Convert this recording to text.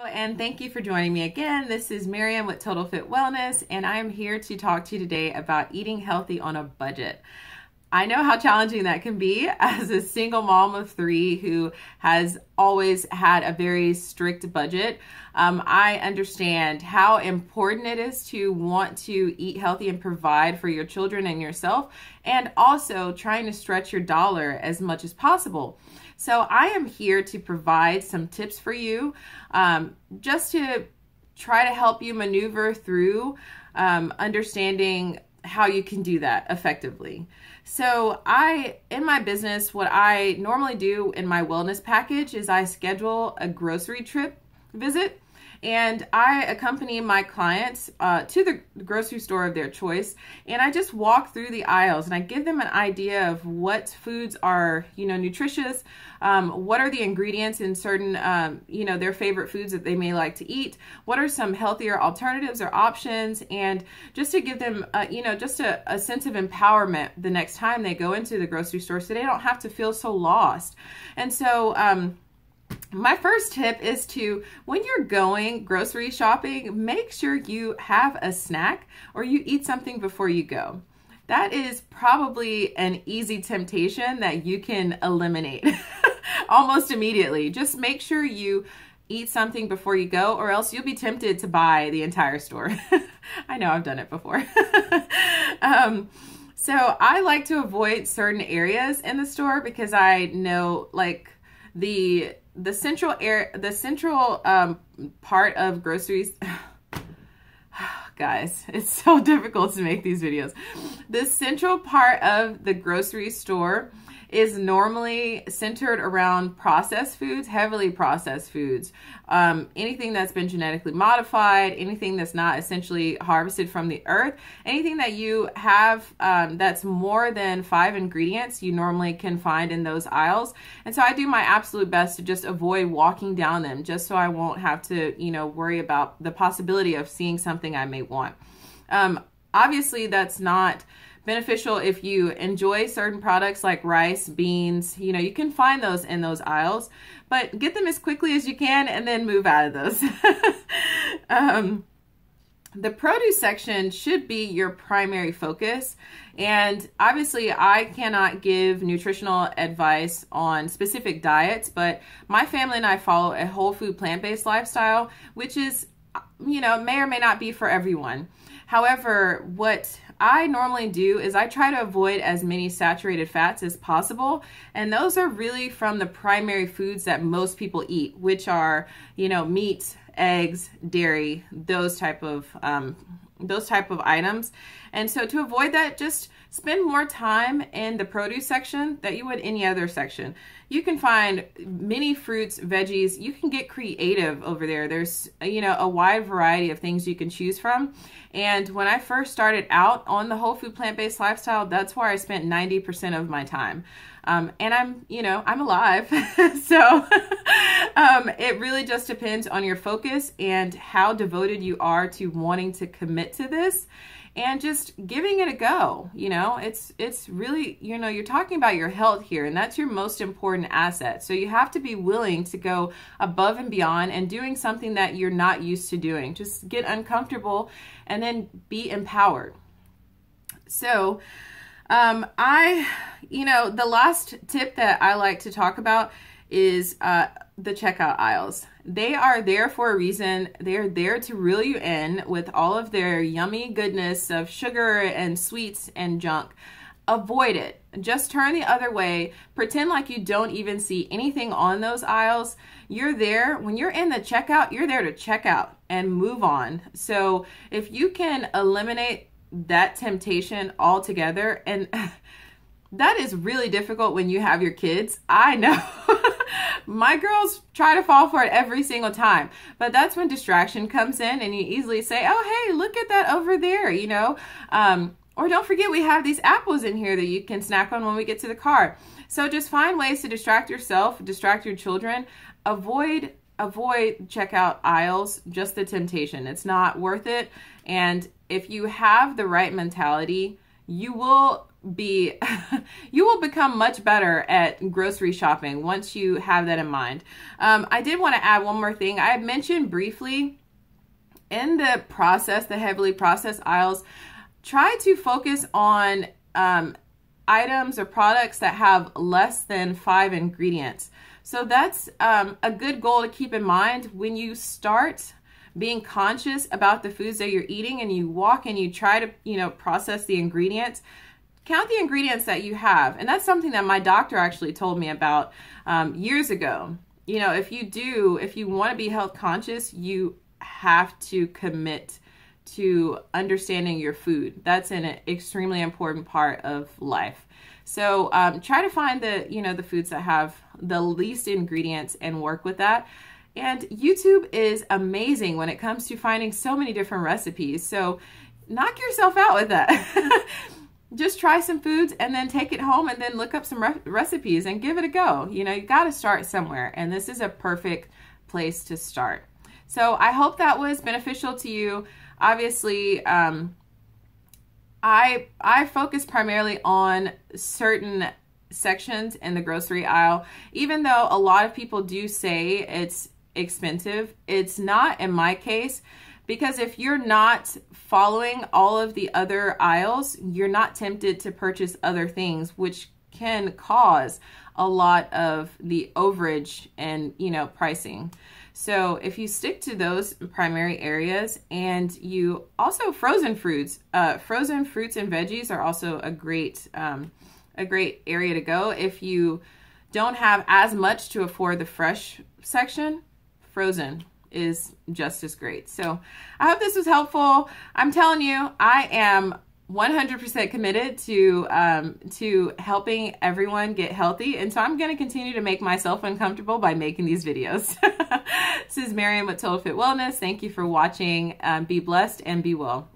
And thank you for joining me again. This is Miriam with Total Fit Wellness, and I am here to talk to you today about eating healthy on a budget. I know how challenging that can be as a single mom of 3 who has always had a very strict budget. I understand how important it is to want to eat healthy and provide for your children and yourself, and also trying to stretch your dollar as much as possible. So I am here to provide some tips for you, just to try to help you maneuver through understanding how you can do that effectively. So in my business, what I normally do in my wellness package is I schedule a grocery trip visit, and I accompany my clients to the grocery store of their choice, and I just walk through the aisles and I give them an idea of what foods are, nutritious, what are the ingredients in certain, their favorite foods that they may like to eat, what are some healthier alternatives or options, and just to give them, just a sense of empowerment the next time they go into the grocery store so they don't have to feel so lost. And so, my first tip is when you're going grocery shopping, make sure you have a snack or you eat something before you go. That is probably an easy temptation that you can eliminate almost immediately. Just make sure you eat something before you go, or else you'll be tempted to buy the entire store. I know, I've done it before. So I like to avoid certain areas in the store because I know, like, the central part of groceries. Guys, it's so difficult to make these videos. The central part of the grocery store is normally centered around processed foods, heavily processed foods. Anything that's been genetically modified, anything that's not essentially harvested from the earth, anything that you have that's more than 5 ingredients, you normally can find in those aisles. And so I do my absolute best to just avoid walking down them, just so I won't have to, worry about the possibility of seeing something I may want. Obviously, that's not beneficial if you enjoy certain products like rice, beans. You can find those in those aisles, but get them as quickly as you can and then move out of those. The produce section should be your primary focus. And obviously I cannot give nutritional advice on specific diets, but my family and I follow a whole food plant-based lifestyle, which is, may or may not be for everyone. However, what I normally do is I try to avoid as many saturated fats as possible, and those are really from the primary foods that most people eat, which are, meat, eggs, dairy, those type of items. And so to avoid that, just spend more time in the produce section that you would any other section. You can find many fruits, veggies. You can get creative over there. There's, a wide variety of things you can choose from. And when I first started out on the whole food plant-based lifestyle, that's where I spent 90% of my time. And I'm alive. So it really just depends on your focus and how devoted you are to wanting to commit to this and just giving it a go. It's really, you're talking about your health here, and that's your most important asset. So you have to be willing to go above and beyond and doing something that you're not used to doing. Just get uncomfortable and then be empowered. So the last tip that I like to talk about is the checkout aisles. They are there for a reason. They're there to reel you in with all of their yummy goodness of sugar and sweets and junk. Avoid it. Just turn the other way. Pretend like you don't even see anything on those aisles. You're there. When you're in the checkout, you're there to check out and move on. So if you can eliminate that temptation altogether, and that is really difficult when you have your kids. I know. My girls try to fall for it every single time, but that's when distraction comes in and you easily say, oh, hey, look at that over there, or don't forget we have these apples in here that you can snack on when we get to the car. So just find ways to distract yourself, distract your children. Avoid checkout aisles, just the temptation. It's not worth it. And if you have the right mentality, you will be you will become much better at grocery shopping once you have that in mind. I did want to add one more thing. I had mentioned briefly in the heavily processed aisles, try to focus on items or products that have less than 5 ingredients. So that's a good goal to keep in mind when you start being conscious about the foods that you're eating, and you walk and you try to, process the ingredients. Count the ingredients that you have. And that's something that my doctor actually told me about years ago. If you want to be health conscious, you have to commit to understanding your food. That's an extremely important part of life. So try to find the foods that have the least ingredients and work with that. And YouTube is amazing when it comes to finding so many different recipes. So knock yourself out with that. Just try some foods and then take it home and then look up some recipes and give it a go. You got to start somewhere, and this is a perfect place to start. So I hope that was beneficial to you. Obviously, I focus primarily on certain sections in the grocery aisle. Even though a lot of people do say it's expensive, it's not in my case, because if you're not following all of the other aisles, you're not tempted to purchase other things, which can cause a lot of the overage and pricing. So if you stick to those primary areas, and you also frozen fruits and veggies are also a great area to go. If you don't have as much to afford the fresh section, frozen is just as great. So I hope this was helpful. I'm telling you, I am 100% committed to helping everyone get healthy. And so I'm going to continue to make myself uncomfortable by making these videos. This is Marian with Total Fit Wellness. Thank you for watching. Be blessed and be well.